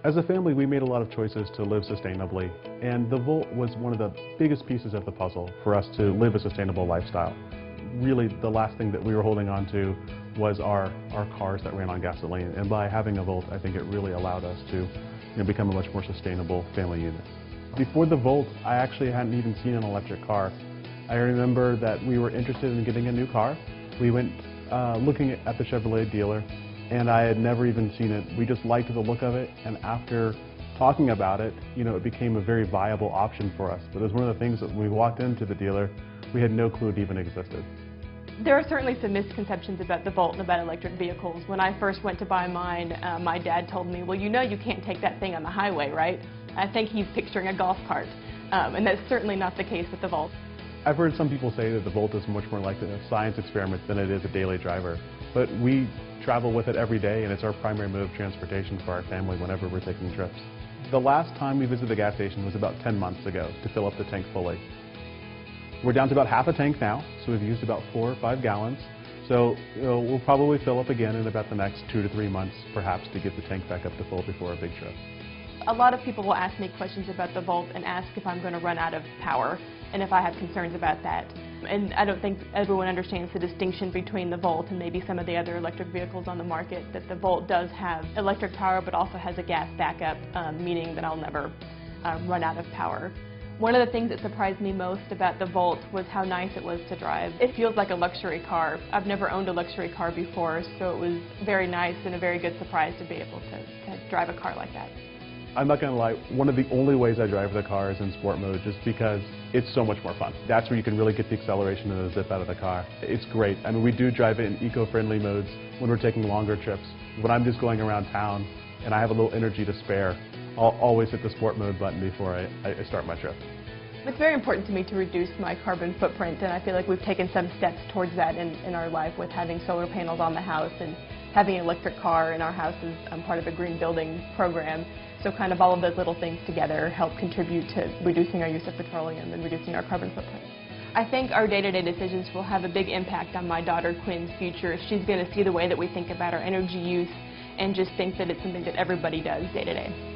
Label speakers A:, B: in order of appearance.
A: As a family, we made a lot of choices to live sustainably, and the Volt was one of the biggest pieces of the puzzle for us to live a sustainable lifestyle. Really, the last thing that we were holding on to was our cars that ran on gasoline, and by having a Volt, I think it really allowed us to become a much more sustainable family unit. Before the Volt, I actually hadn't even seen an electric car. I remember that we were interested in getting a new car. We went looking at the Chevrolet dealer, and I had never even seen it. We just liked the look of it, and after talking about it, it became a very viable option for us. But it was one of the things that when we walked into the dealer, we had no clue it even existed.
B: There are certainly some misconceptions about the Volt and about electric vehicles. When I first went to buy mine, my dad told me, well, you can't take that thing on the highway, right? I think he's picturing a golf cart, and that's certainly not the case with the Volt.
A: I've heard some people say that the Volt is much more like a science experiment than it is a daily driver. But we travel with it every day, and it's our primary mode of transportation for our family whenever we're taking trips. The last time we visited the gas station was about 10 months ago to fill up the tank fully. We're down to about half a tank now, so we've used about 4 or 5 gallons. So we'll probably fill up again in about the next 2 to 3 months, perhaps, to get the tank back up to full before a big trip.
B: A lot of people will ask me questions about the Volt and ask if I'm going to run out of power and if I have concerns about that. And I don't think everyone understands the distinction between the Volt and maybe some of the other electric vehicles on the market, that the Volt does have electric power but also has a gas backup, meaning that I'll never run out of power. One of the things that surprised me most about the Volt was how nice it was to drive. It feels like a luxury car. I've never owned a luxury car before, so it was very nice and a very good surprise to be able to drive a car like that.
A: I'm not going to lie, one of the only ways I drive the car is in sport mode, just because it's so much more fun. That's where you can really get the acceleration and the zip out of the car. It's great. I mean, we do drive it in eco-friendly modes when we're taking longer trips. When I'm just going around town and I have a little energy to spare, I'll always hit the sport mode button before I start my trip.
B: It's very important to me to reduce my carbon footprint, and I feel like we've taken some steps towards that in our life with having solar panels on the house and having an electric car in our house is part of a green building program. So kind of all of those little things together help contribute to reducing our use of petroleum and reducing our carbon footprint. I think our day-to-day decisions will have a big impact on my daughter Quinn's future. She's going to see the way that we think about our energy use and just think that it's something that everybody does day to day.